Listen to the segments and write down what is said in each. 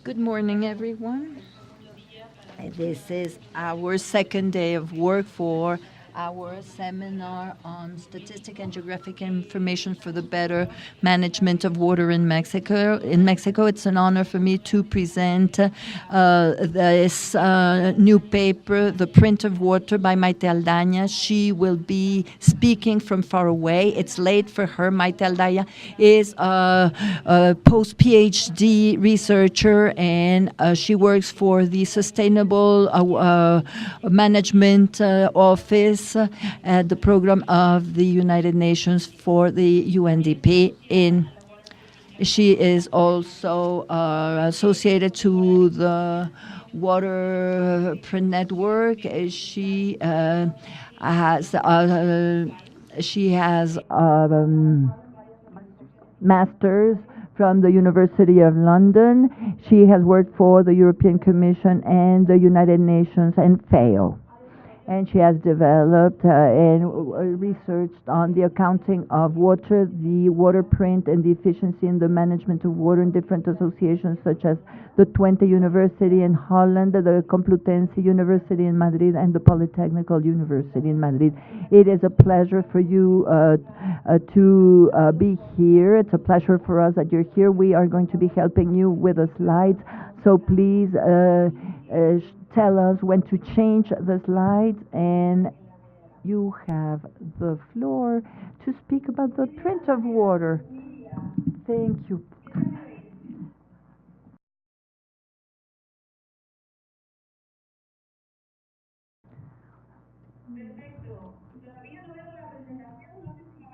Good morning, everyone. This is our second day of work for our seminar on statistic and geographic information for the better management of water in Mexico. It's an honor for me to present this new paper, The Print of Water by Maite Aldaya. She will be speaking from far away. It's late for her. Maite Aldaya is a post-PhD researcher, and she works for the Sustainable Management Office at the program of the United Nations for the UNDP. She is also associated to the Water Print Network. She has master's from the University of London. She has worked for the European Commission and the United Nations and FAO. And she has developed and researched on the accounting of water, the water print, and the efficiency in the management of water in different associations such as the Twente University in Holland, the Complutense University in Madrid, and the Polytechnical University in Madrid. It is a pleasure for you to be here. It's a pleasure for us that you're here. We are going to be helping you with the slides, so please tell us when to change the slides, and you have the floor to speak about the print of water. Thank you.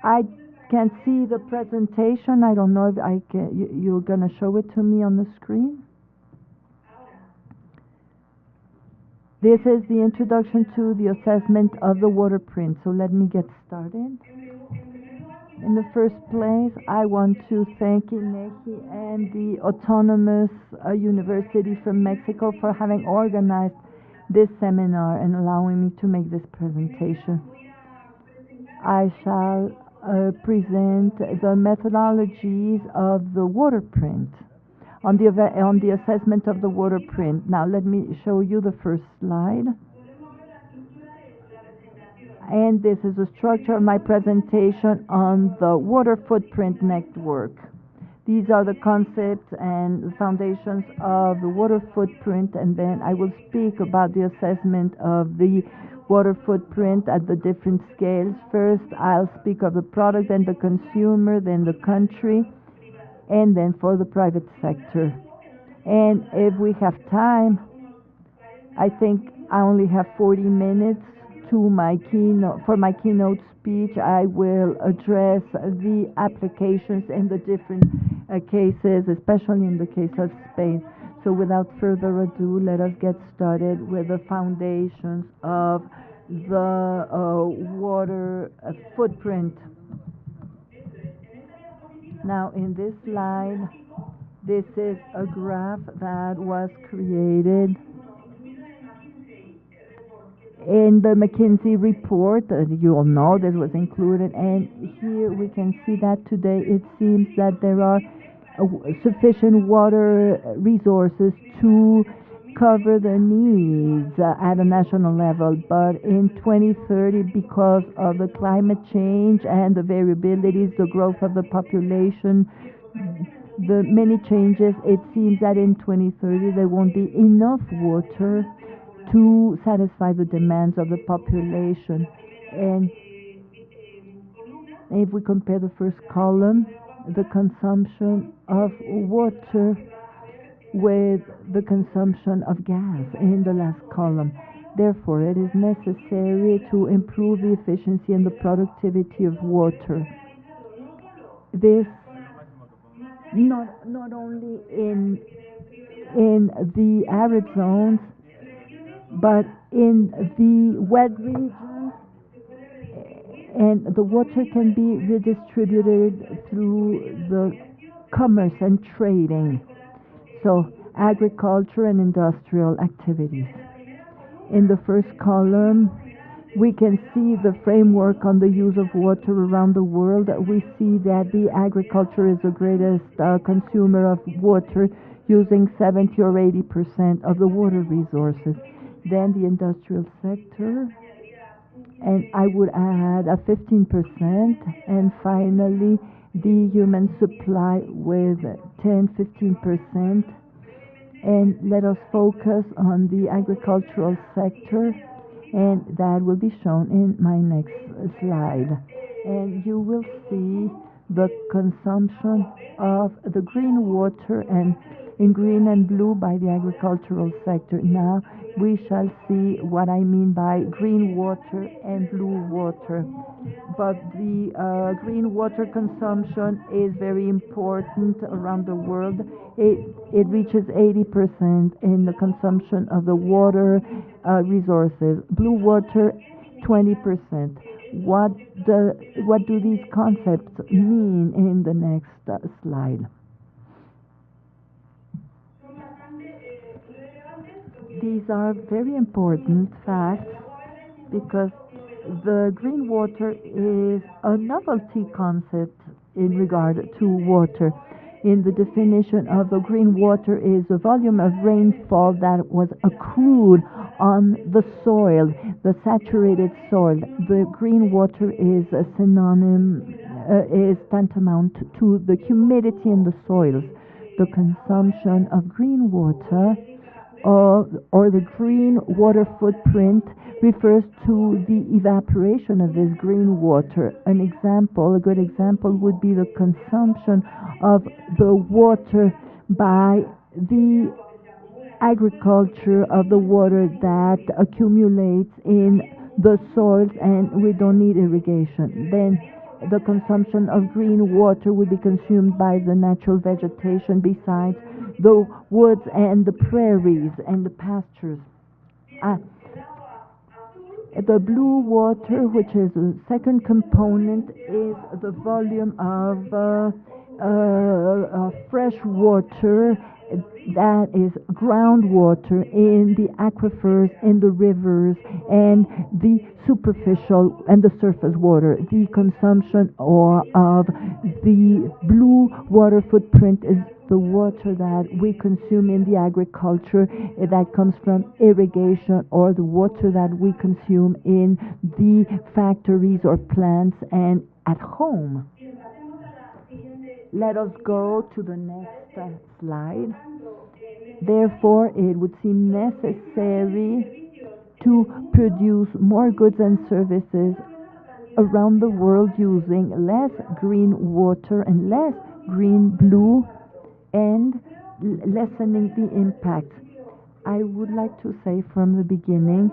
I can see the presentation. I don't know if I can. You're going to show it to me on the screen? This is the introduction to the assessment of the water print. So let me get started. In the first place, I want to thank INEGI and the Autonomous University from Mexico for having organized this seminar and allowing me to make this presentation. I shall present the methodologies of the water print on the assessment of the water print. Now let me show you the first slide. And this is the structure of my presentation on the water footprint network. These are the concepts and the foundations of the water footprint, and then I will speak about the assessment of the water footprint at the different scales. First, I'll speak of the product, then the consumer, then the country, and then for the private sector. And if we have time, I think I only have 40 minutes to my keynote. For my keynote speech, I will address the applications in the different cases, especially in the case of Spain. So without further ado, let us get started with the foundations of the water footprint. Now, in this slide, this is a graph that was created in the McKinsey report. You all know this was included, and here we can see that today it seems that there are sufficient water resources to cover the needs at a national level, but in 2030, because of the climate change and the variabilities, the growth of the population, the many changes, it seems that in 2030 there won't be enough water to satisfy the demands of the population. And if we compare the first column, the consumption of water, with the consumption of gas in the last column. Therefore, it is necessary to improve the efficiency and the productivity of water. This not only in the arid zones, but in the wet regions, and the water can be redistributed through the commerce and trading. So agriculture and industrial activities. In the first column, We can see the framework on the use of water around the world. We see that the agriculture is the greatest consumer of water, using 70 or 80% of the water resources. Then the industrial sector, and I would add a 15%, and finally the human supply with 10-15%. And let us focus on the agricultural sector, and that will be shown in my next slide. And you will see the consumption of the green water, and in green and blue by the agricultural sector. Now we shall see what I mean by green water and blue water. But the green water consumption is very important around the world. It reaches 80% in the consumption of the water resources. Blue water, 20%. What do these concepts mean in the next slide? These are very important facts because the green water is a novelty concept in regard to water. In the definition of the green water is the volume of rainfall that was accrued on the soil, the saturated soil. The green water is a synonym, is tantamount to the humidity in the soils. The consumption of green water or the green water footprint refers to the evaporation of this green water. A good example would be the consumption of the water by the agriculture of the water that accumulates in the soils, and we don't need irrigation. Then the consumption of green water would be consumed by the natural vegetation besides the woods and the prairies and the pastures. The blue water, which is the second component, is the volume of fresh water that is groundwater in the aquifers, in the rivers, and the superficial and the surface water. The consumption of the blue water footprint is the water that we consume in the agriculture that comes from irrigation, or the water that we consume in the factories or plants and at home. Let us go to the next slide. Therefore, it would seem necessary to produce more goods and services around the world using less green water and less green blue, and lessening the impact. I would like to say from the beginning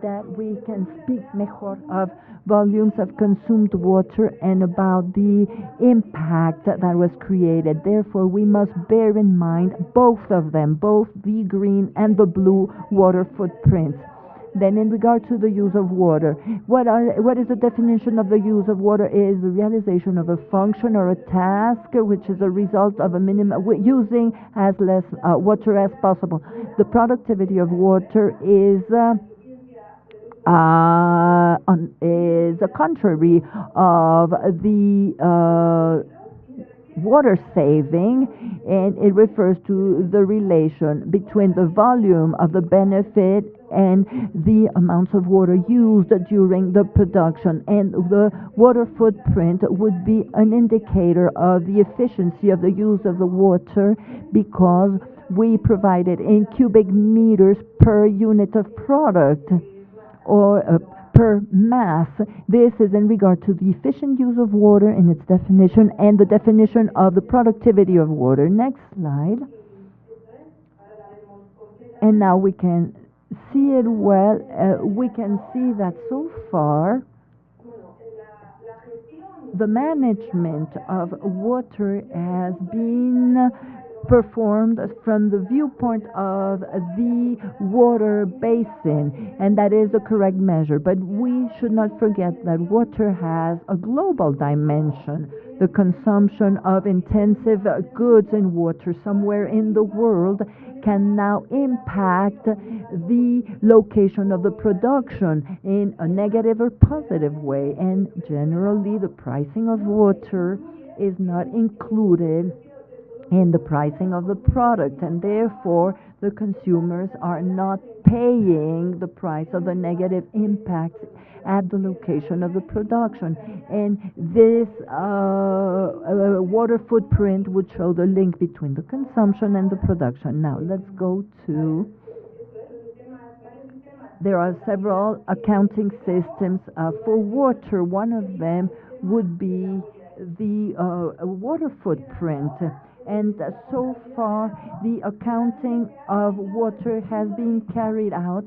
that we can speak mejor of volumes of consumed water and about the impact that was created. Therefore, we must bear in mind both of them, both the green and the blue water footprints. Then in regard to the use of water, what is the definition of the use of water? Is the realization of a function or a task which is a result of a minimum using as less water as possible. The productivity of water is a contrary of the water saving, and it refers to the relation between the volume of the benefit and the amounts of water used during the production. And the water footprint would be an indicator of the efficiency of the use of the water, because we provide it in cubic meters per unit of product, or per mass. This is in regard to the efficient use of water in its definition and the definition of the productivity of water. Next slide. And now we can see it well. We can see that so far the management of water has been performed from the viewpoint of the water basin, and that is the correct measure. But we should not forget that water has a global dimension. The consumption of intensive goods and water somewhere in the world can now impact the location of the production in a negative or positive way. And generally, the pricing of water is not included in the pricing of the product, and therefore the consumers are not paying the price of the negative impacts at the location of the production. And this water footprint would show the link between the consumption and the production. Now let's go to, there are several accounting systems for water. One of them would be the water footprint. And so far, the accounting of water has been carried out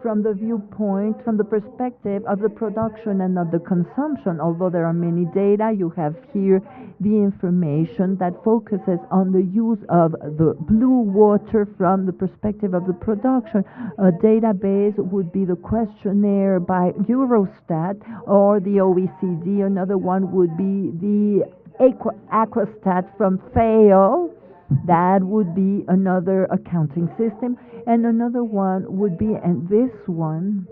from the viewpoint, from the perspective of the production and not the consumption. Although there are many data, you have here the information that focuses on the use of the blue water from the perspective of the production. A database would be the questionnaire by Eurostat or the OECD. Another one would be the Aquastat from FAO. That would be another accounting system. And another one would be, and this one,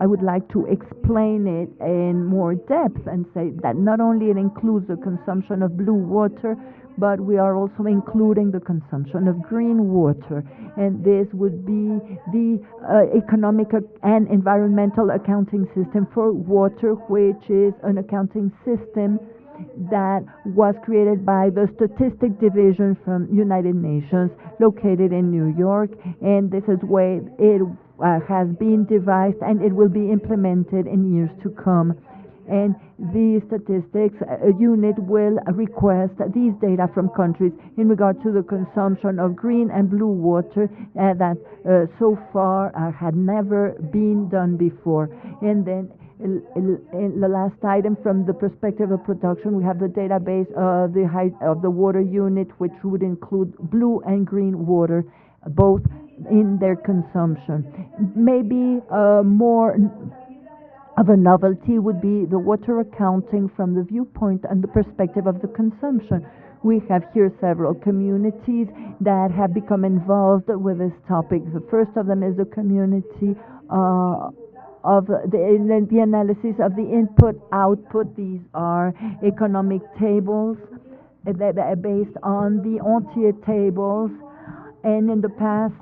I would like to explain it in more depth and say that not only it includes the consumption of blue water, but we are also including the consumption of green water. And this would be the economic and environmental accounting system for water, which is an accounting system that was created by the Statistic Division from United Nations, located in New York, and this is where it has been devised, and it will be implemented in years to come. And the statistics unit will request these data from countries in regard to the consumption of green and blue water that so far had never been done before. And then in the last item, from the perspective of production, we have the database of the water unit, which would include blue and green water, both in their consumption. Maybe more of a novelty would be the water accounting from the viewpoint and the perspective of the consumption. We have here several communities that have become involved with this topic. The first of them is the community of the analysis of the input-output. These are economic tables that are based on the Entier tables. And in the past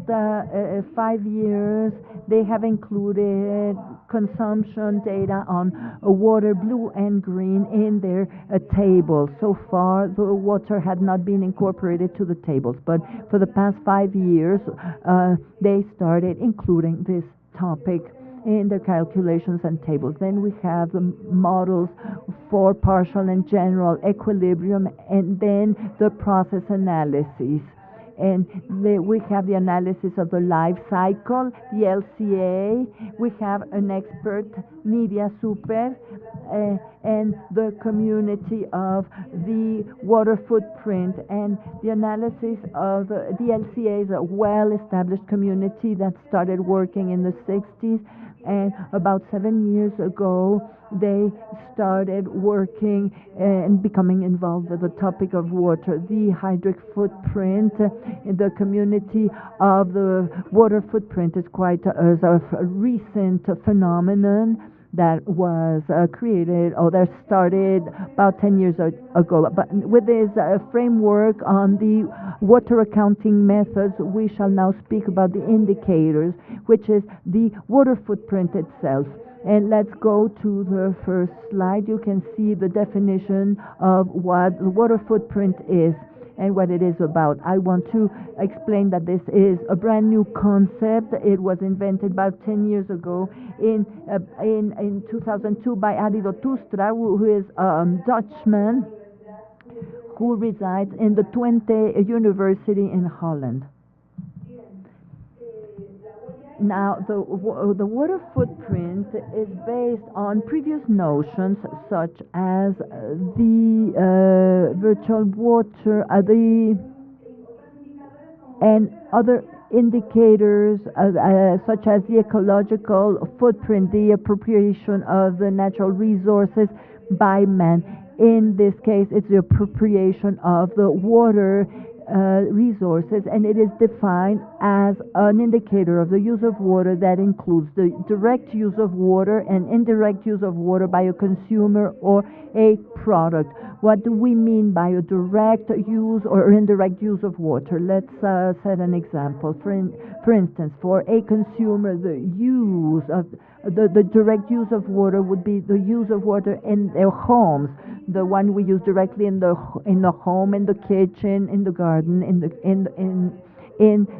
5 years, they have included consumption data on water, blue and green, in their table. So far, the water had not been incorporated to the tables, but for the past 5 years, they started including this topic in their calculations and tables. Then we have the models for partial and general equilibrium, and then the process analysis. And we have the analysis of the life cycle, the LCA. We have an expert, Nydia Suppen, and the community of the water footprint. And the analysis of the LCA is a well-established community that started working in the 60s. And about 7 years ago, they started working and becoming involved with the topic of water. The hydric footprint in the community of the water footprint is quite a recent phenomenon that was created, or that started about 10 years ago. But with this framework on the water accounting methods, we shall now speak about the indicators, which is the water footprint itself. And let's go to the first slide. You can see the definition of what the water footprint is and what it is about. I want to explain that this is a brand new concept. It was invented about 10 years ago in 2002 by Arido Tustra, who is a Dutchman who resides in the Twente University in Holland. Now, the water footprint is based on previous notions such as the virtual water, and other indicators such as the ecological footprint, the appropriation of the natural resources by man. In this case, it's the appropriation of the water resources, and it is defined as an indicator of the use of water that includes the direct use of water and indirect use of water by a consumer or a product. What do we mean by a direct use or indirect use of water? Let's set an example. For instance, for a consumer, the use of the direct use of water would be the use of water in their homes, the one we use directly in the home, in the kitchen, in the garden, in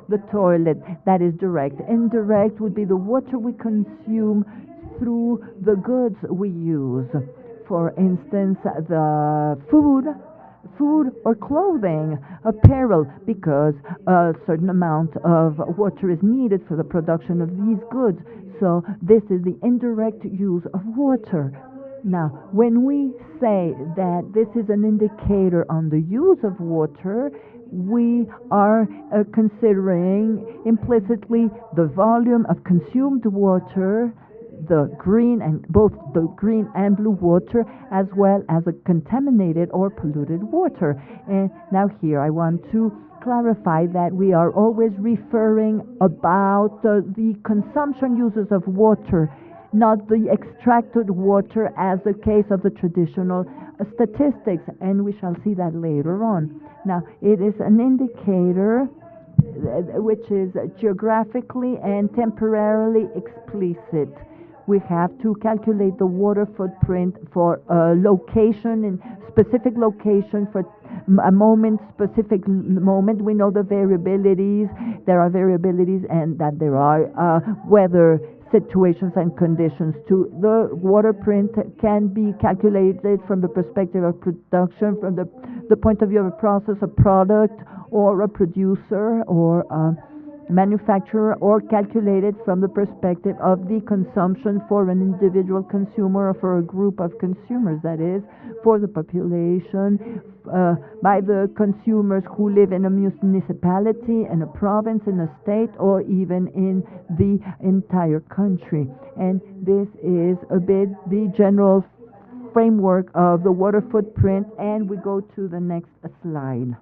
the toilet. That is direct. Indirect would be the water we consume through the goods we use. For instance, the food or clothing, apparel, because a certain amount of water is needed for the production of these goods. So this is the indirect use of water. Now, when we say that this is an indicator on the use of water, we are considering implicitly the volume of consumed water, both the green and blue water, as well as a contaminated or polluted water. And now here I want to clarify that we are always referring about the consumption uses of water, not the extracted water as the case of the traditional statistics, and we shall see that later on. Now, it is an indicator which is geographically and temporarily explicit. We have to calculate the water footprint for a location, in specific location, for a moment, specific moment. We know the variabilities. There are variabilities, and that there are weather situations and conditions too. The water print can be calculated from the perspective of production, from the point of view of a process, a product, or a producer, or a manufacturer, or calculated from the perspective of the consumption for an individual consumer or for a group of consumers, that is, for the population, by the consumers who live in a municipality, in a province, in a state, or even in the entire country. And this is a bit the general framework of the water footprint, and we go to the next slide.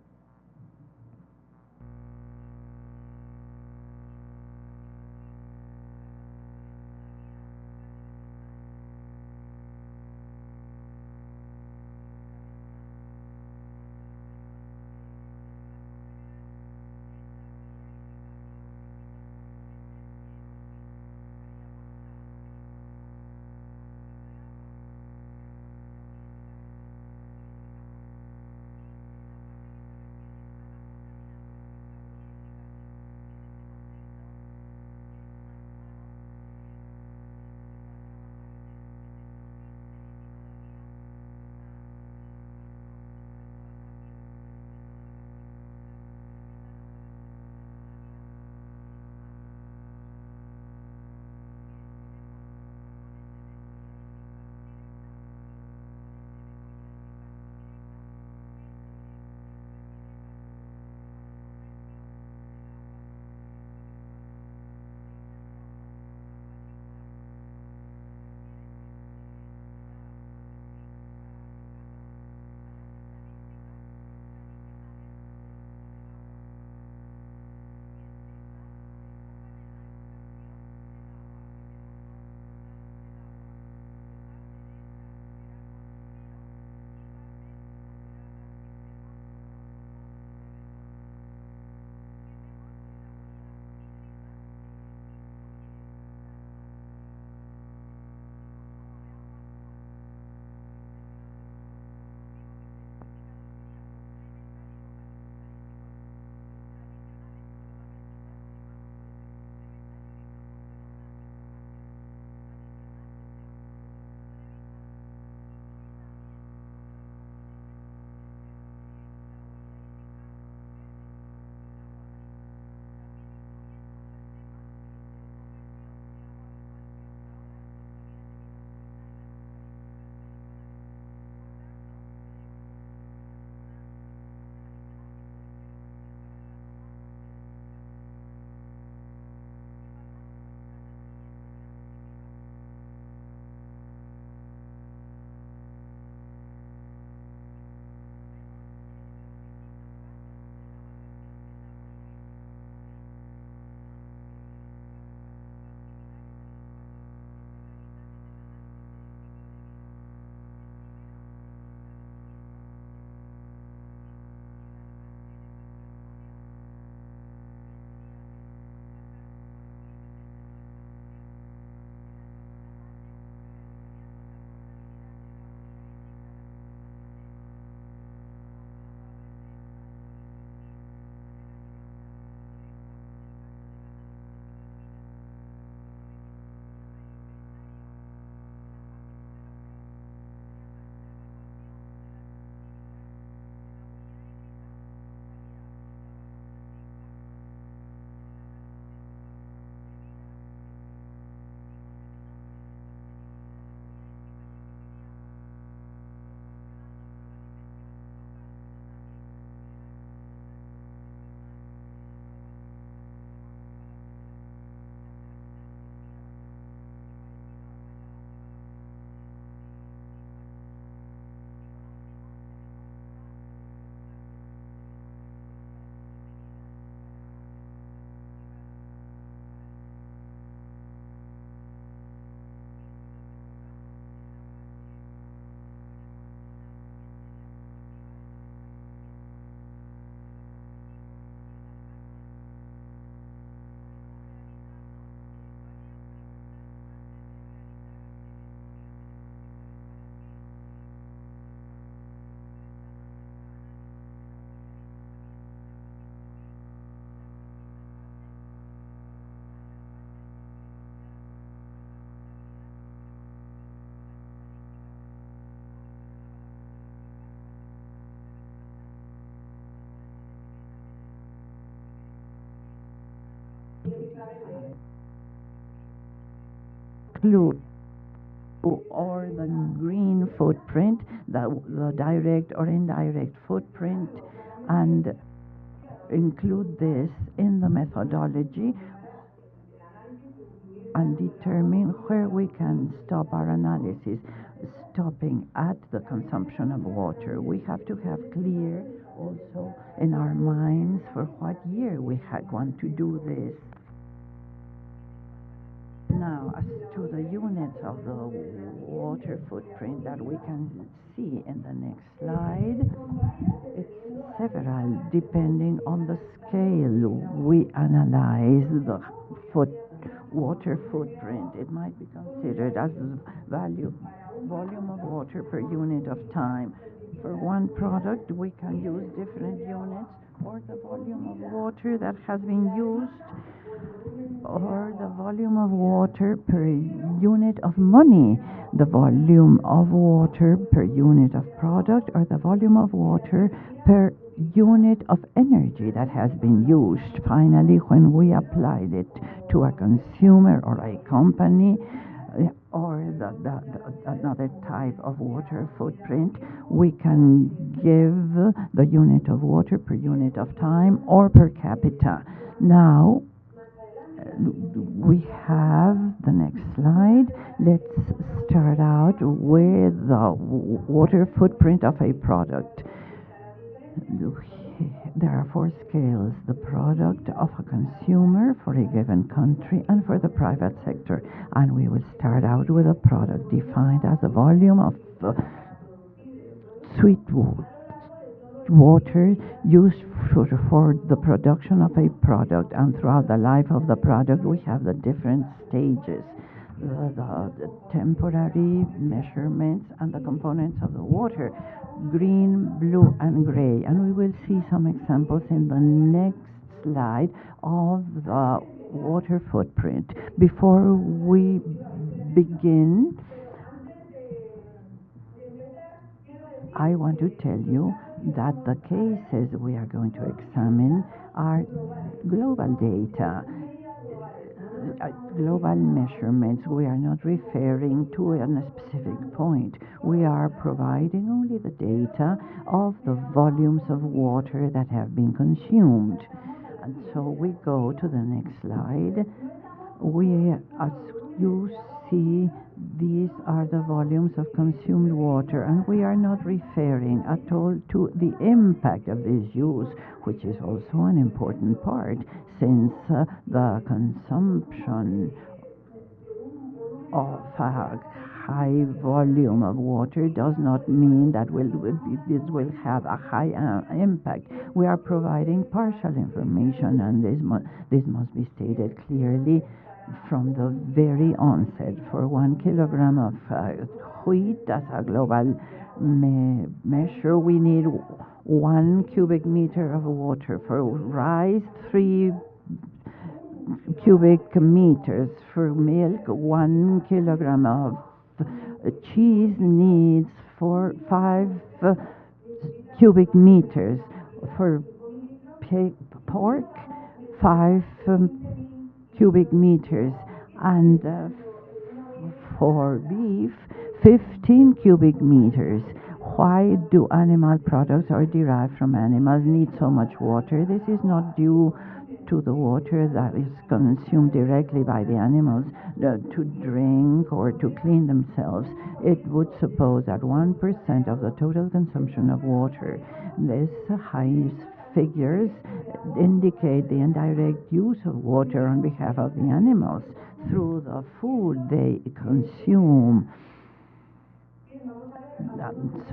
include or the green footprint, the direct or indirect footprint, and include this in the methodology and determine where we can stop our analysis, stopping at the consumption of water. We have to have clear also in our minds for what year we want to do this. Now, as to the units of the water footprint that we can see in the next slide, it's several depending on the scale we analyze the water footprint. It might be considered as the volume of water per unit of time. For one product, we can use different units, or the volume of water that has been used, or the volume of water per unit of money, the volume of water per unit of product, or the volume of water per unit of energy that has been used. Finally, when we applied it to a consumer or a company, or another type of water footprint, we can give the unit of water per unit of time or per capita. Now, we have the next slide. Let's start out with the water footprint of a product. There are 4 scales: the product of a consumer for a given country and for the private sector. And we will start out with a product defined as the volume of sweet water used for the production of a product. And throughout the life of the product, we have the different stages, the temporary measurements and the components of the water: green, blue, and gray. And we will see some examples in the next slide of the water footprint. Before we begin, I want to tell you that the cases we are going to examine are global data, global measurements. We are not referring to a specific point. We are providing only the data of the volumes of water that have been consumed. And so we go to the next slide. As you see, these are the volumes of consumed water, and we are not referring at all to the impact of this use, which is also an important part, since the consumption of a high volume of water does not mean that this will have a high impact. We are providing partial information, and this must be stated clearly from the very onset. For 1 kilogram of wheat, as a global measure, we need 1 cubic meter of water. For rice, 3 cubic meters. For milk, 1 kilogram of cheese needs 5 cubic meters. For pork, 5 cubic meters, and for beef, 15 cubic meters. Why do animal products or derived from animals need so much water? This is not due to the water that is consumed directly by the animals to drink or to clean themselves. It would suppose that 1% of the total consumption of water. This high figures indicate the indirect use of water on behalf of the animals through the food they consume.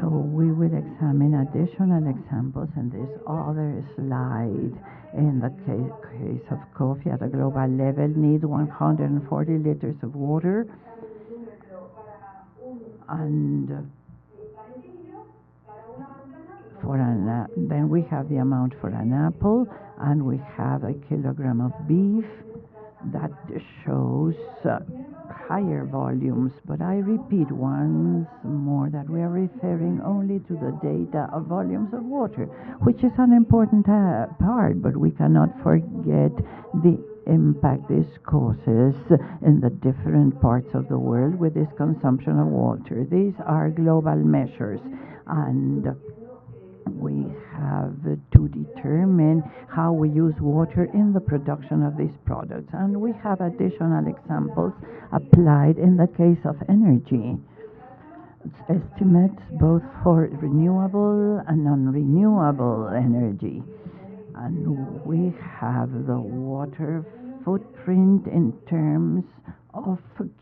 So we will examine additional examples in this other slide. In the case of coffee, at a global level, needs 140 liters of water, and then we have the amount for an apple, and we have a kilogram of beef. That shows higher volumes, but I repeat once more that we are referring only to the data of volumes of water, which is an important part, but we cannot forget the impact this causes in the different parts of the world with this consumption of water. These are global measures, and we have to determine how we use water in the production of these products. And we have additional examples applied in the case of energy. Estimates both for renewable and non-renewable energy. And we have the water footprint in terms of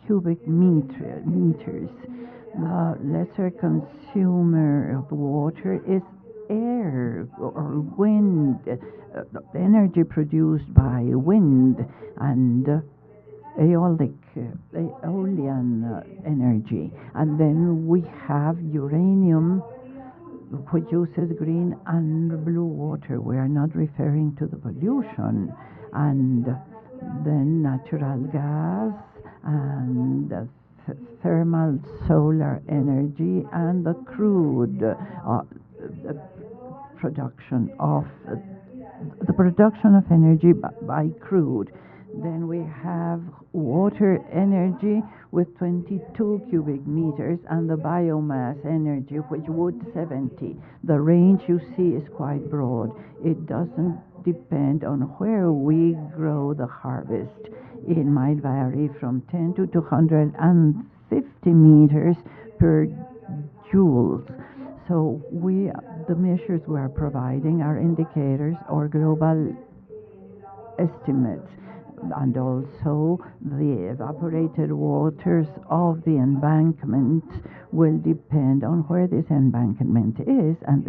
cubic meters. The lesser consumer of water is air or wind, energy produced by wind and aeolian energy. And then we have uranium, which uses green and blue water. We are not referring to the pollution. And then natural gas and thermal solar energy and the crude production of the production of energy by crude. Then we have water energy with 22 cubic meters and the biomass energy, which would 70. The range you see is quite broad. It doesn't depend on where we grow the harvest. It might vary from 10 to 250 meters per joules. So the measures we are providing are indicators or global estimates. And also the evaporated waters of the embankment will depend on where this embankment is, and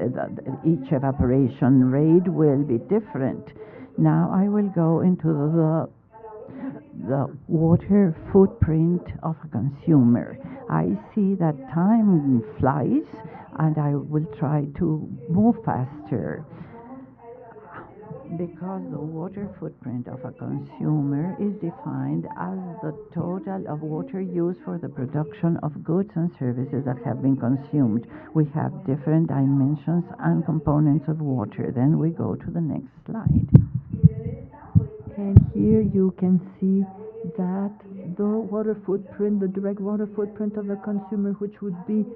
each evaporation rate will be different. Now I will go into the water footprint of a consumer. I see that time flies, and I will try to move faster. Because the water footprint of a consumer is defined as the total of water used for the production of goods and services that have been consumed. We have different dimensions and components of water. Then we go to the next slide. And here you can see that the water footprint, the direct water footprint of the consumer, which would be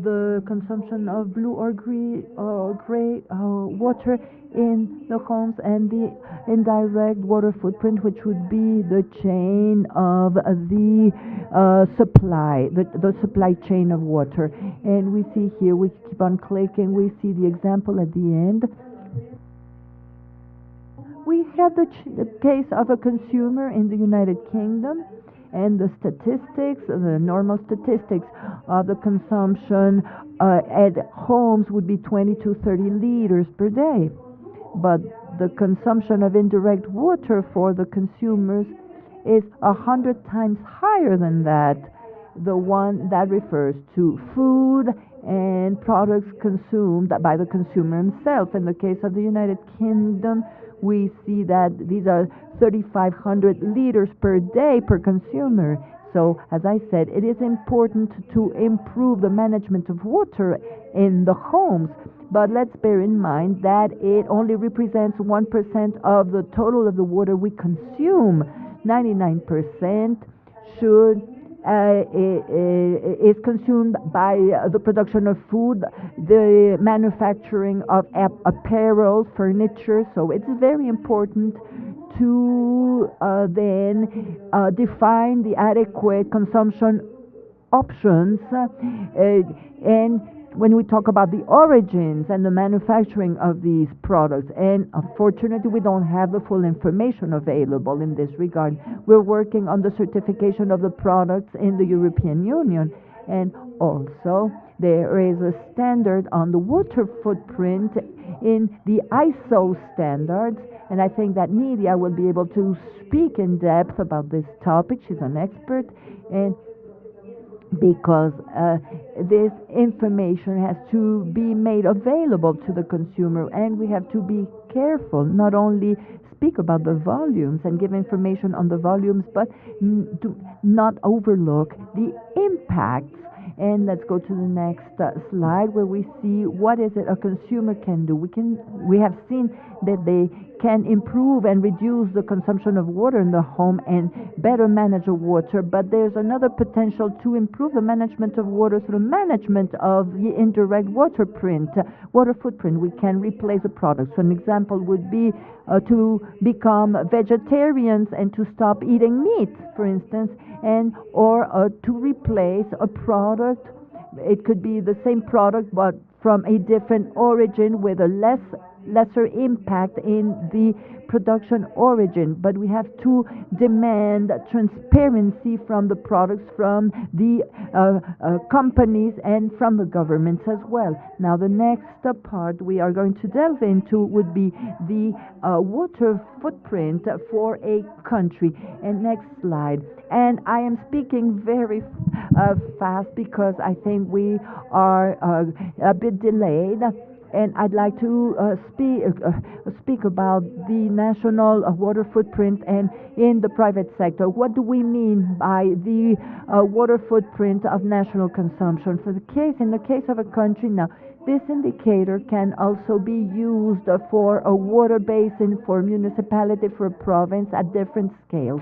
the consumption of blue or green or gray water in the homes, and the indirect water footprint, which would be the chain of the supply, the supply chain of water. And we see here, we keep on clicking, we see the example at the end. We have the case of a consumer in the United Kingdom, and the statistics, the normal statistics of the consumption at homes would be 20 to 30 liters per day. But the consumption of indirect water for the consumers is 100 times higher than that. The one that refers to food and products consumed by the consumer himself. In the case of the United Kingdom, we see that these are 3,500 liters per day per consumer. So, as I said, it is important to improve the management of water in the homes. But let's bear in mind that it only represents 1% of the total of the water we consume. 99% is consumed by the production of food, the manufacturing of apparel, furniture. So it's very important to then define the adequate consumption options. And when we talk about the origins and the manufacturing of these products, and unfortunately we don't have the full information available in this regard. We're working on the certification of the products in the European Union, and also there is a standard on the water footprint in the ISO standards, and I think that Nydia will be able to speak in depth about this topic. She's an expert, and because this information has to be made available to the consumer, and we have to be careful, not only speak about the volumes and give information on the volumes, but to not overlook the impacts And let's go to the next slide where we see what is it a consumer can do. We have seen that they can improve and reduce the consumption of water in the home and better manage the water, but there's another potential to improve the management of water through management of the indirect water footprint. We can replace the products. So an example would be to become vegetarians and to stop eating meat, for instance, and or to replace a product. It could be the same product but from a different origin with a lesser impact in the production origin. But we have to demand transparency from the products, from the companies, and from the governments as well. Now, the next part we are going to delve into would be the water footprint for a country. And next slide. And I am speaking very fast because I think we are a bit delayed. And I'd like to speak about the national water footprint and in the private sector. What do we mean by the water footprint of national consumption? In the case of a country now, this indicator can also be used for a water basin, for a municipality, for a province at different scales.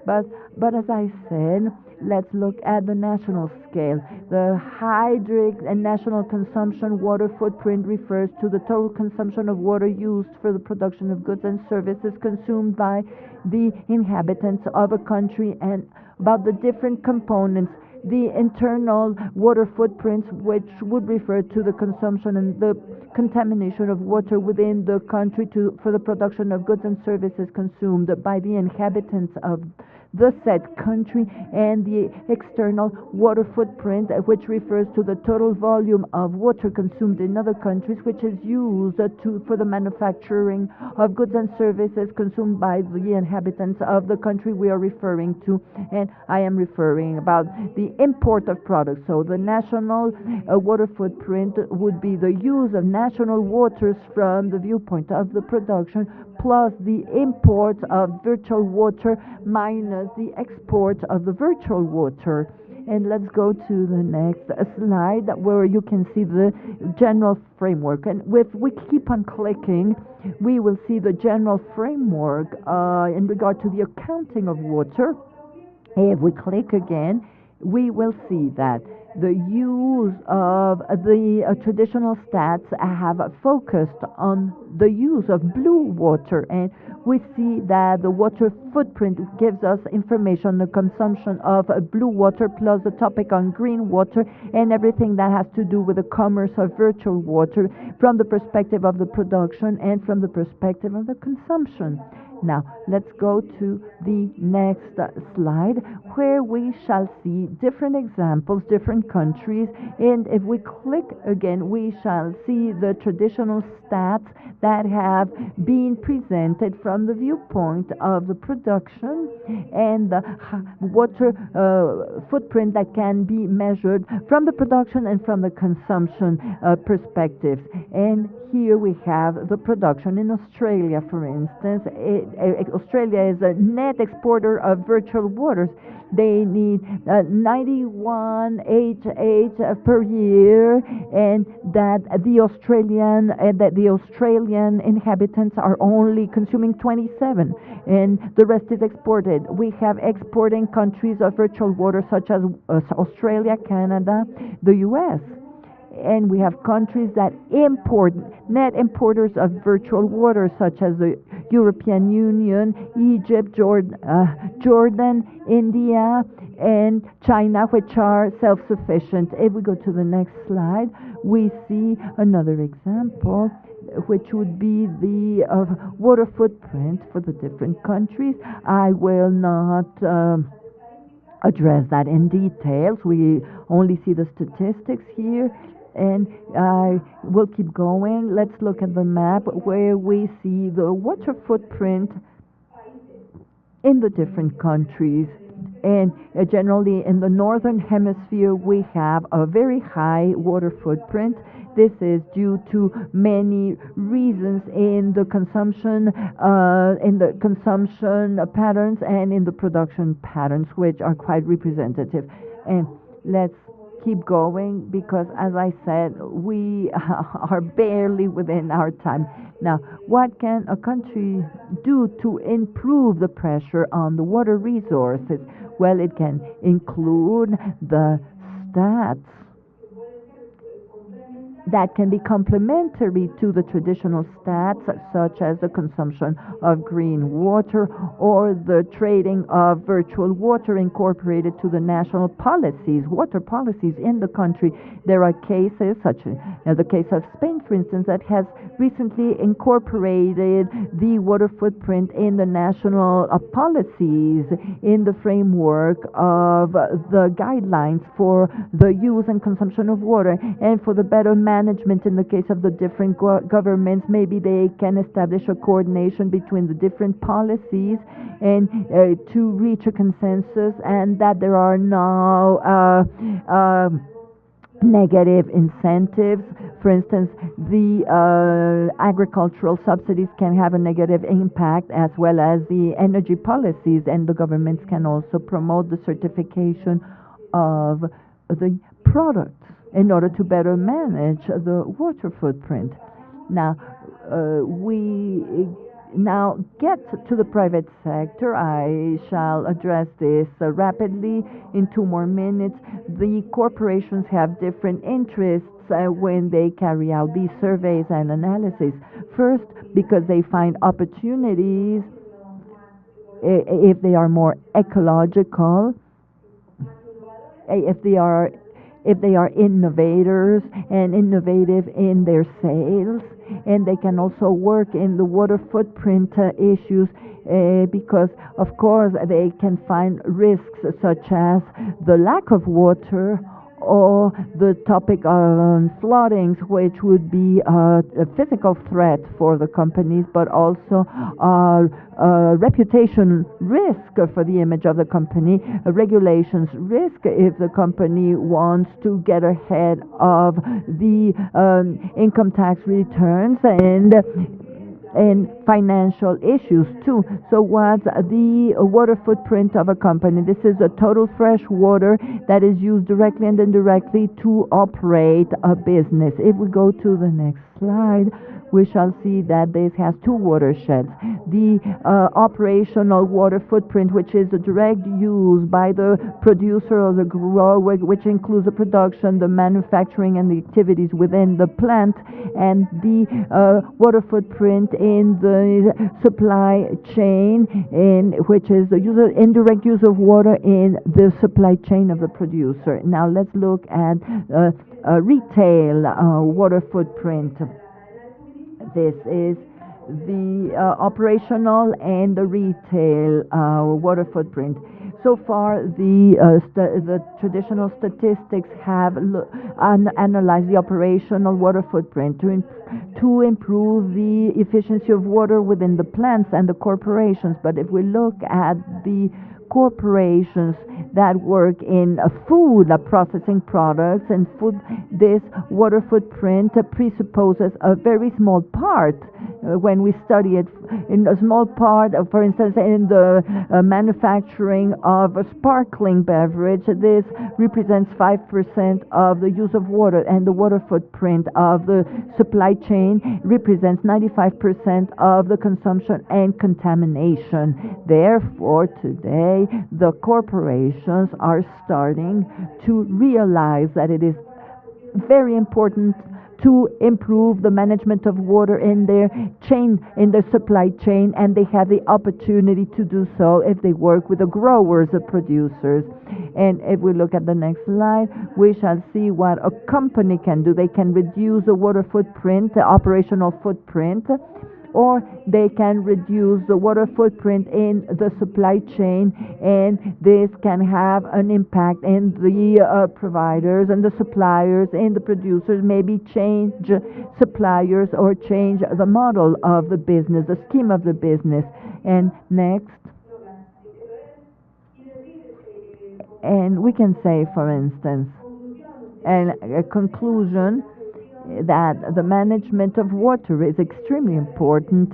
But as I said, let's look at the national scale. The hydric and national consumption water footprint refers to the total consumption of water used for the production of goods and services consumed by the inhabitants of a country, and about the different components. The internal water footprints, which would refer to the consumption and the contamination of water within the country for the production of goods and services consumed by the inhabitants of the said country, and the external water footprint, which refers to the total volume of water consumed in other countries, which is used for the manufacturing of goods and services consumed by the inhabitants of the country we are referring to. And I am referring about the import of products. So the national water footprint would be the use of national waters from the viewpoint of the production, plus the import of virtual water minus the export of the virtual water. And let's go to the next slide where you can see the general framework. And if we keep on clicking, we will see the general framework in regard to the accounting of water. If we click again, we will see that the use of the traditional stats have focused on the use of blue water, and we see that the water footprint gives us information on the consumption of blue water, plus the topic on green water and everything that has to do with the commerce of virtual water from the perspective of the production and from the perspective of the consumption. Now, let's go to the next slide where we shall see different examples, different countries, and if we click again, we shall see the traditional stats that have been presented from the viewpoint of the production and the water footprint that can be measured from the production and from the consumption perspectives. And here we have the production in Australia, for instance. Australia is a net exporter of virtual waters. They need 91 HH per year, and that the Australian inhabitants are only consuming 27, and the rest is exported. We have exporting countries of virtual water such as Australia, Canada, the US. And we have countries that import, net importers of virtual water, such as the European Union, Egypt, Jordan, India, and China, which are self-sufficient. If we go to the next slide, we see another example, which would be the water footprint for the different countries. I will not address that in details. We only see the statistics here. And I will keep going. Let's look at the map where we see the water footprint in the different countries. And generally in the northern hemisphere, we have a very high water footprint. This is due to many reasons in the consumption patterns and in the production patterns, which are quite representative. And let's keep going because, as I said, we are barely within our time. Now, what can a country do to improve the pressure on the water resources? Well, it can include the stats that can be complementary to the traditional stats, such as the consumption of green water or the trading of virtual water incorporated to the national policies, water policies in the country. There are cases, such as the case of Spain, for instance, that has recently incorporated the water footprint in the national policies in the framework of the guidelines for the use and consumption of water and for the better management in the case of the different governments. Maybe they can establish a coordination between the different policies and to reach a consensus, and that there are no negative incentives. For instance, the agricultural subsidies can have a negative impact, as well as the energy policies, and the governments can also promote the certification of the products in order to better manage the water footprint. Now, we now get to the private sector. I shall address this rapidly in 2 more minutes. The corporations have different interests when they carry out these surveys and analysis. First, because they find opportunities if they are more ecological, if they are innovators and innovative in their sales, and they can also work in the water footprint issues because, of course, they can find risks such as the lack of water or the topic of floodings, which would be a physical threat for the companies, but also a reputation risk for the image of the company, a regulations risk if the company wants to get ahead of the income tax returns, and financial issues too. So what's the water footprint of a company? This is the total fresh water that is used directly and indirectly to operate a business. If we go to the next slide, we shall see that this has 2 watersheds. The operational water footprint, which is the direct use by the producer or the grower, which includes the production, the manufacturing, and the activities within the plant, and the water footprint in the supply chain, which is the indirect use of water in the supply chain of the producer. Now let's look at retail water footprint. This is the operational and the retail water footprint. So far, the traditional statistics have analyzed the operational water footprint to improve the efficiency of water within the plants and the corporations. But if we look at the corporations that work in food processing products and food, this water footprint presupposes a very small part. When we study it, in a small part, for instance, in the manufacturing of a sparkling beverage, this represents 5% of the use of water, and the water footprint of the supply chain represents 95% of the consumption and contamination. Therefore, today, the corporations are starting to realize that it is very important to improve the management of water in their chain, in their supply chain, and they have the opportunity to do so if they work with the growers, the producers. And if we look at the next slide, we shall see what a company can do. They can reduce the water footprint, the operational footprint, or they can reduce the water footprint in the supply chain, and this can have an impact in the providers and the suppliers and the producers, maybe change suppliers or change the model of the business, the scheme of the business. And next, and we can say, for instance, a conclusion that the management of water is extremely important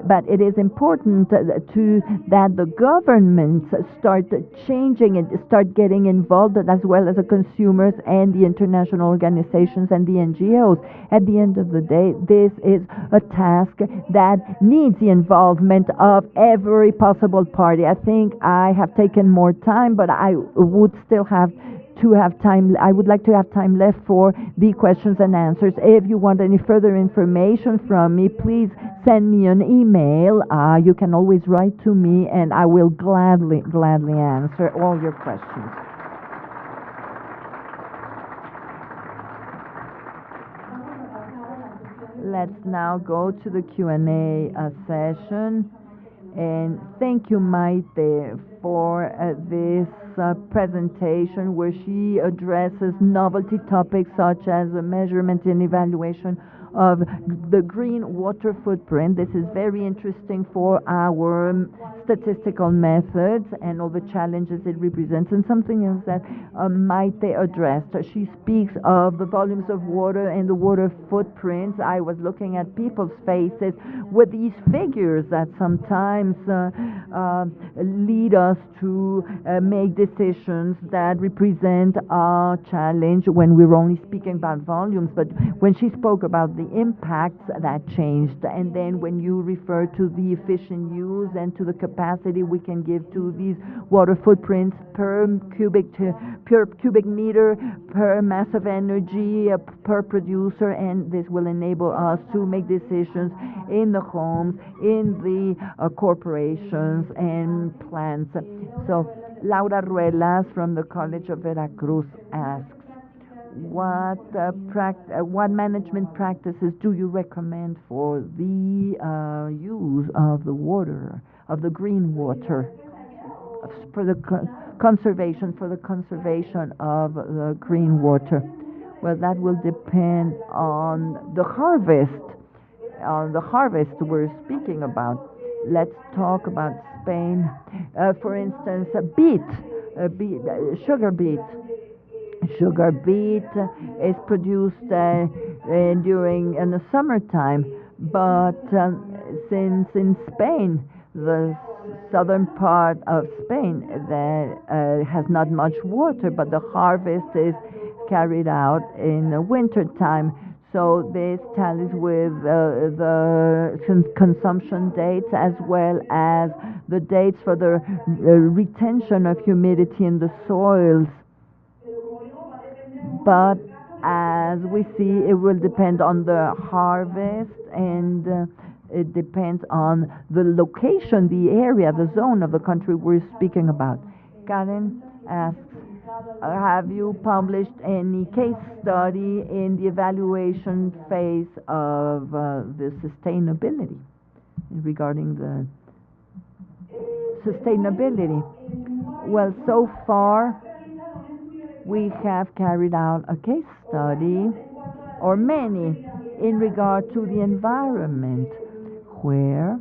But it is important that the governments start changing and start getting involved, as well as the consumers and the international organizations and the NGOs. At the end of the day, this is a task that needs the involvement of every possible party. I think I have taken more time, but I would still have to have time. I would like to have time left for the questions and answers. If you want any further information from me, please send me an email. You can always write to me, and I will gladly answer all your questions. Let's now go to the Q&A session. And thank you, Maite, for this presentation where she addresses novelty topics such as the measurement and evaluation of the green water footprint. This is very interesting for our statistical methods and all the challenges it represents. And something else that Maite addressed. She speaks of the volumes of water and the water footprints. I was looking at people's faces with these figures that sometimes lead us to make decisions that represent a challenge when we're only speaking about volumes. But when she spoke about the impacts, that changed. And then when you refer to the efficient use and to the capacity we can give to these water footprints per cubic meter, per mass of energy, per producer, and this will enable us to make decisions in the homes, in the corporations and plants. So Laura Ruelas from the College of Veracruz asks, what management practices do you recommend for the use of the water, of the green water, for the conservation of the green water? Well, that will depend on the harvest we're speaking about. Let's talk about Spain. For instance, sugar beet. Sugar beet is produced in the summertime, but since in Spain, the southern part of Spain, that has not much water, but the harvest is carried out in the winter time. So this tallies with the consumption dates as well as the dates for the retention of humidity in the soils. But as we see, it will depend on the harvest, and it depends on the location, the area, the zone of the country we're speaking about. Karen asks, have you published any case study in the evaluation phase of the sustainability, regarding the sustainability? Well, so far we have carried out a case study, or many, in regard to the environment, where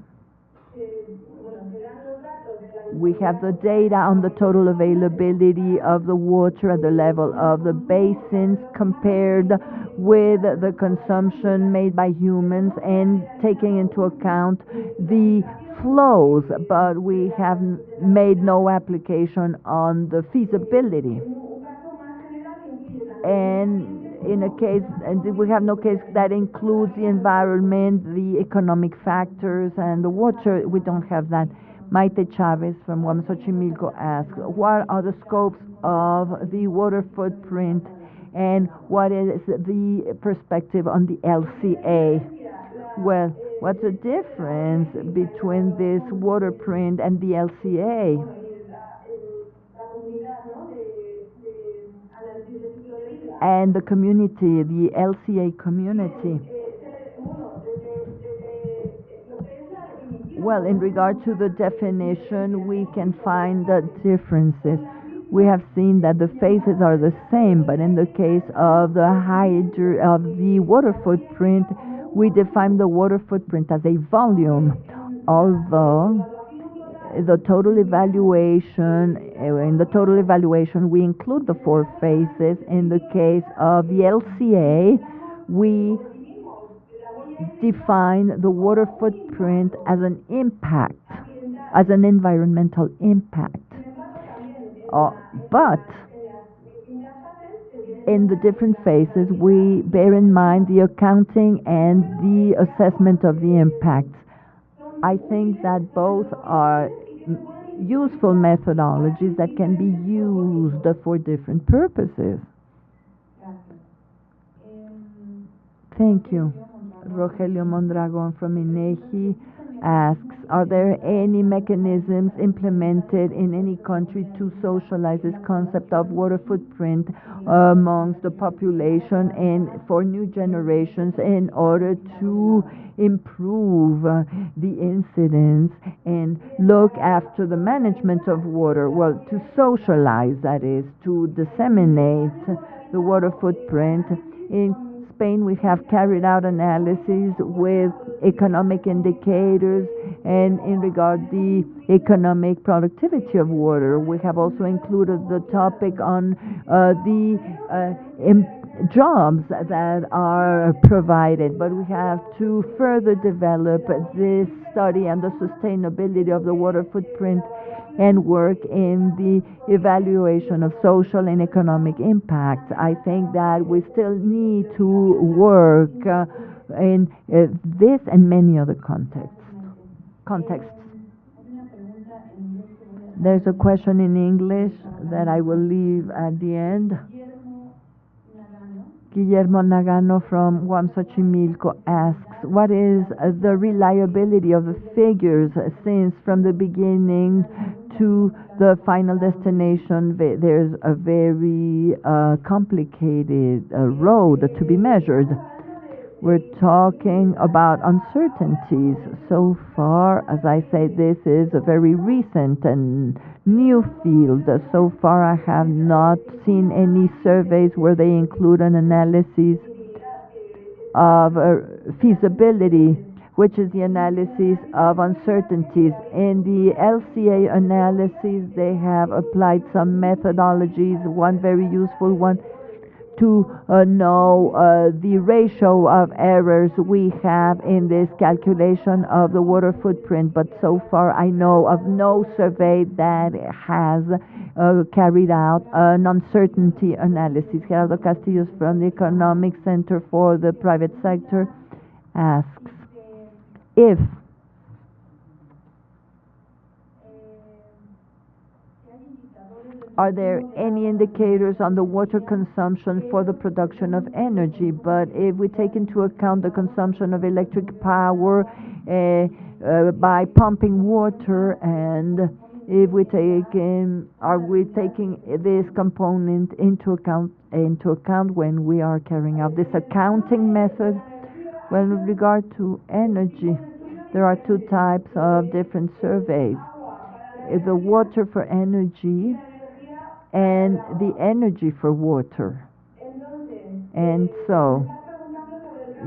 we have the data on the total availability of the water at the level of the basins compared with the consumption made by humans, and taking into account the flows, but we have made no application on the feasibility. And in a case, and we have no case that includes the environment, the economic factors, and the water. We don't have that. Maite Chavez from Xochimilco asks, what are the scopes of the water footprint, and what is the perspective on the LCA? Well, what's the difference between this water print and the LCA? And the community, the LCA community. Well, in regard to the definition, we can find the differences. We have seen that the phases are the same, but in the case of the water footprint, we define the water footprint as a volume, although the total evaluation, in the total evaluation, we include the 4 phases. In the case of the LCA, we define the water footprint as an impact, as an environmental impact. But in the different phases, we bear in mind the accounting and the assessment of the impacts. I think that both are useful methodologies that can be used for different purposes. Thank you. Rogelio Mondragon from INEGI asks, are there any mechanisms implemented in any country to socialize this concept of water footprint amongst the population and for new generations in order to improve the incidence and look after the management of water? Well, to socialize, that is, to disseminate the water footprint. In Spain, we have carried out analyses with economic indicators and in regard the economic productivity of water. We have also included the topic on the jobs that are provided, but we have to further develop this study and the sustainability of the water footprint and work in the evaluation of social and economic impact. I think that we still need to work in this and many other contexts. There's a question in English that I will leave at the end. Guillermo Nagano from Xochimilco asks, what is the reliability of the figures since from the beginning to the final destination there's a very complicated road to be measured? We're talking about uncertainties. So far, as I say, this is a very recent and new field. So far, I have not seen any surveys where they include an analysis of feasibility, which is the analysis of uncertainties. In the LCA analysis, they have applied some methodologies, one very useful one, to know the ratio of errors we have in this calculation of the water footprint, but so far I know of no survey that has carried out an uncertainty analysis. Gerardo Castillos from the Economic Center for the Private Sector asks, if are there any indicators on the water consumption for the production of energy? But if we take into account the consumption of electric power by pumping water, and if we are we taking this component into account when we are carrying out this accounting method? Well, with regard to energy, there are two types of different surveys: the water for energy and the energy for water. And so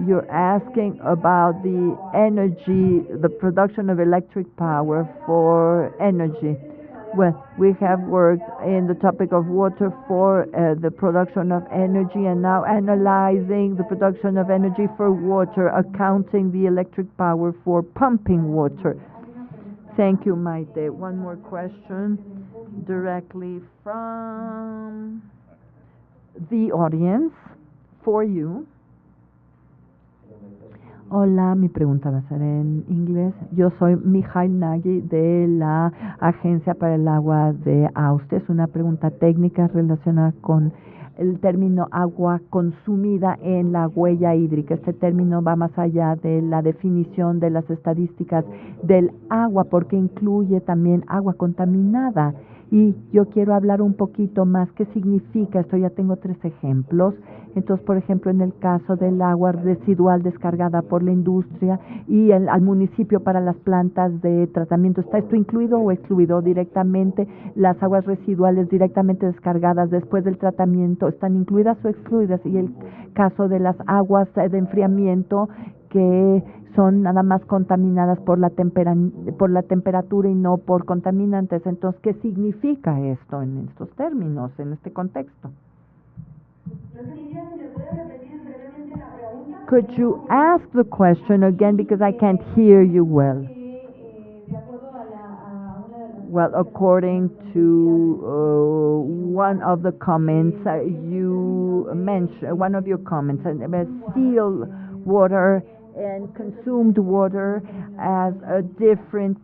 you're asking about the energy, the production of electric power for energy. Well, we have worked in the topic of water for the production of energy, and now analyzing the production of energy for water, accounting the electric power for pumping water. Thank you, Maite. One more question directly from the audience for you. Hola, mi pregunta va a ser en inglés. Yo soy Mijail Nagy de la Agencia para el Agua de Austria. Es una pregunta técnica relacionada con el término agua consumida en la huella hídrica. Este término va más allá de la definición de las estadísticas del agua, porque incluye también agua contaminada. Y yo quiero hablar un poquito más qué significa esto. Ya tengo 3 ejemplos. Entonces, por ejemplo, en el caso del agua residual descargada por la industria y al municipio para las plantas de tratamiento, ¿está esto incluido o excluido directamente? Las aguas residuales directamente descargadas después del tratamiento, ¿están incluidas o excluidas? Y el caso de las aguas de enfriamiento que son nada más contaminadas por la temperatura y no por contaminantes. Entonces, ¿qué significa esto en estos términos, en este contexto? Could you ask the question again because I can't hear you well? Well, according to one of the comments you mentioned, one of your comments, seal water and consumed water as a different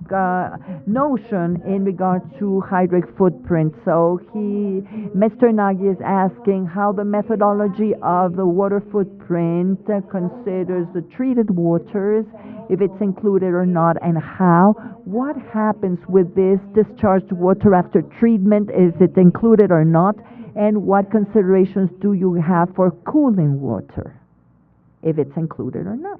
notion in regard to hydric footprint. So Mr. Nagy is asking how the methodology of the water footprint considers the treated waters, if it's included or not, and how. What happens with this discharged water after treatment? Is it included or not? And what considerations do you have for cooling water, if it's included or not?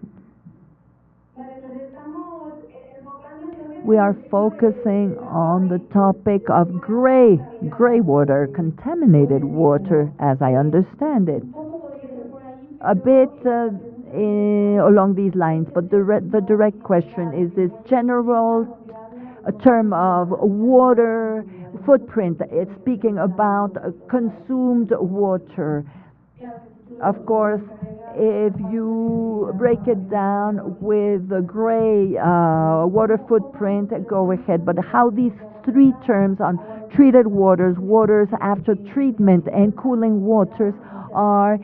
We are focusing on the topic of gray water, contaminated water, as I understand it. A bit along these lines, but the direct question is this general term of water footprint. It's speaking about consumed water. Of course, if you break it down with the gray water footprint, go ahead. But how these three terms on treated waters, waters after treatment, and cooling waters are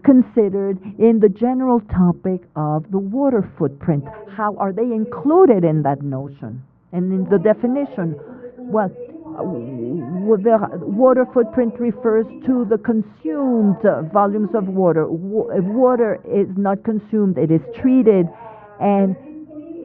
considered in the general topic of the water footprint. How are they included in that notion and in the definition? Well, the water footprint refers to the consumed volumes of water. If water is not consumed, it is treated and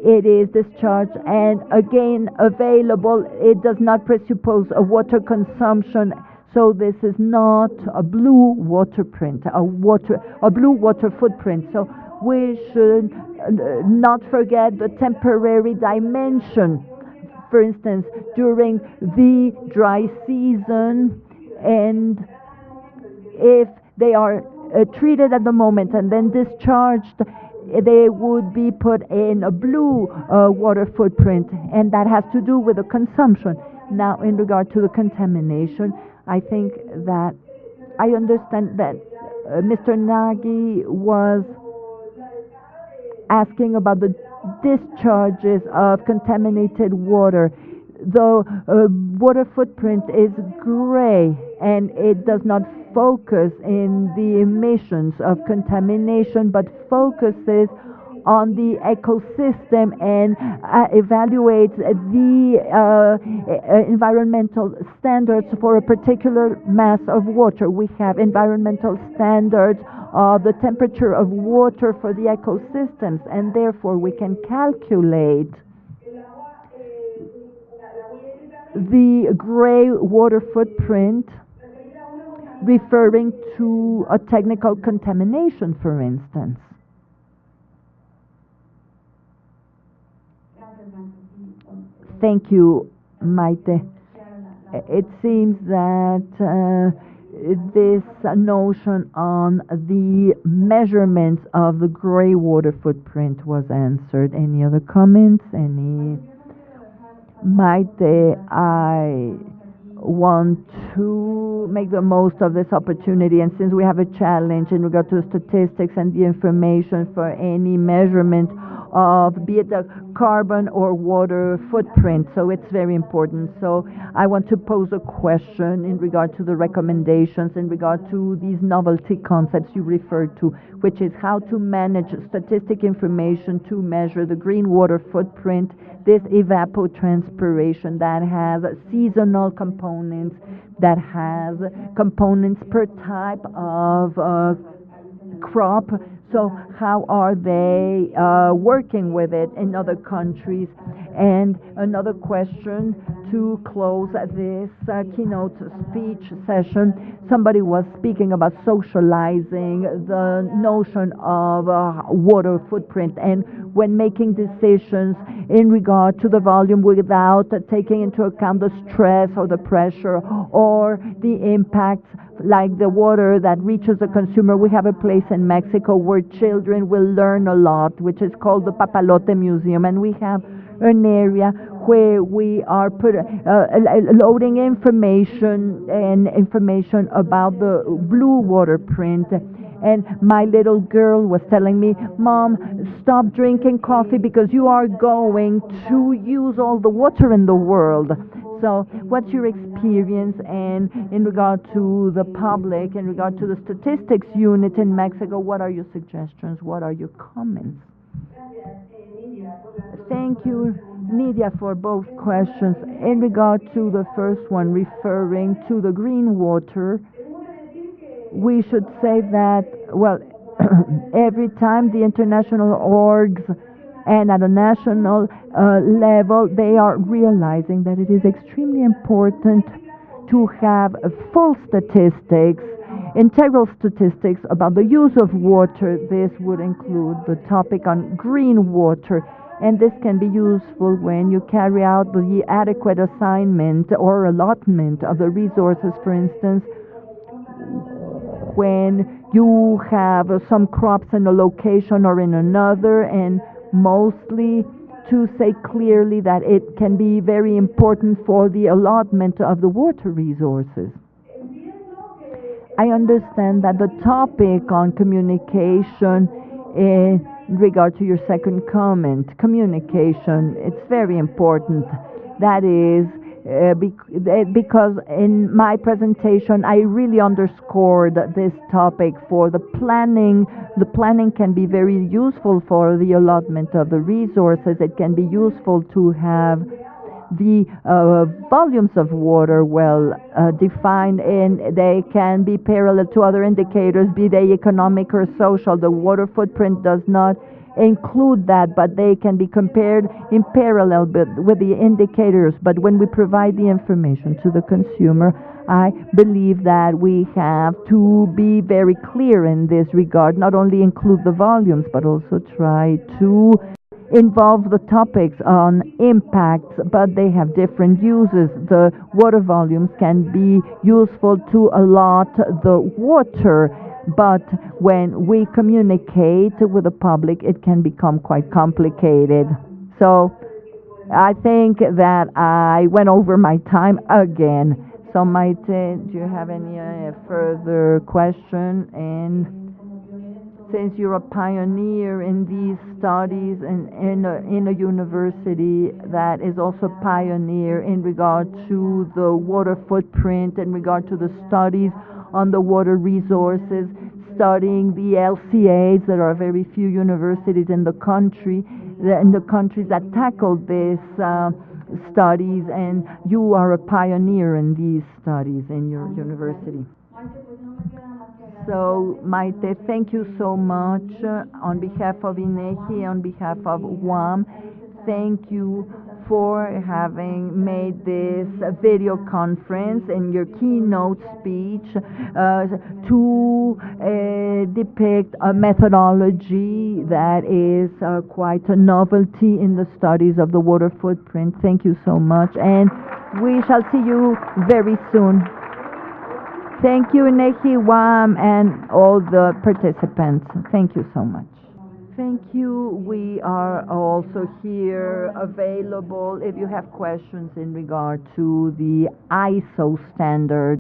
it is discharged and again available. It does not presuppose a water consumption. So this is not a blue water print, a blue water footprint. So we should not forget the temporary dimension. For instance, during the dry season, and if they are treated at the moment and then discharged, they would be put in a blue water footprint, and that has to do with the consumption. Now, in regard to the contamination, I think that I understand that Mr. Nagy was asking about the discharges of contaminated water. The water footprint is gray and it does not focus in the emissions of contamination but focuses on the ecosystem and evaluates the environmental standards for a particular mass of water. We have environmental standards of the temperature of water for the ecosystems, and therefore we can calculate the gray water footprint referring to a technical contamination, for instance. Thank you, Maite. It seems that this notion on the measurements of the gray water footprint was answered. Any other comments? Maite, I want to make the most of this opportunity, and since we have a challenge in regard to the statistics and the information for any measurement of be it the carbon or water footprint, so it's very important. So I want to pose a question in regard to the recommendations, in regard to these novelty concepts you referred to, which is how to manage statistic information to measure the green water footprint, this evapotranspiration that has seasonal components, that has components per type of crop. So how are they working with it in other countries? And another question to close this keynote speech session. Somebody was speaking about socializing the notion of water footprint, and when making decisions in regard to the volume without taking into account the stress or the pressure or the impacts like the water that reaches the consumer. We have a place in Mexico where children will learn a lot, which is called the Papalote Museum, and we have an area where we are loading information about the blue water print, And my little girl was telling me, Mom, stop drinking coffee because you are going to use all the water in the world. So what's your experience, and in regard to the public, in regard to the statistics unit in Mexico, what are your suggestions? What are your comments? Thank you, Nydia, for both questions. In regard to the first one, referring to the green water, we should say that, well, every time the international orgs and at a national level, they are realizing that it is extremely important to have full statistics, integral statistics about the use of water. This would include the topic on green water, and this can be useful when you carry out the adequate assignment or allotment of the resources. For instance, when you have some crops in a location or in another, and mostly to say clearly that it can be very important for the allotment of the water resources. I understand that the topic on communication, in regard to your second comment, communication, it's very important. That is because in my presentation I really underscored this topic for the planning. The planning can be very useful for the allotment of the resources. It can be useful to have the volumes of water well defined, and they can be parallel to other indicators, be they economic or social. The water footprint does not include that, but they can be compared in parallel with the indicators. But when we provide the information to the consumer, I believe that we have to be very clear in this regard, not only include the volumes, but also try to involve the topics on impacts, but they have different uses. The water volumes can be useful to allot the water, but when we communicate with the public, it can become quite complicated. So I think that I went over my time again. So Maite, do you have any further question? And since you're a pioneer in these studies and in a university that is also pioneer in regard to the water footprint, in regard to the studies on the water resources, studying the LCAs, there are very few universities in the countries that tackle these studies, and you are a pioneer in these studies in your university. So, Maite, thank you so much on behalf of INEGI, on behalf of UAM. Thank you for having made this video conference and your keynote speech to depict a methodology that is quite a novelty in the studies of the water footprint. Thank you so much, and we shall see you very soon. Thank you, INEGI, UAM, and all the participants. Thank you so much. Thank you. We are also here available if you have questions in regard to the ISO standard.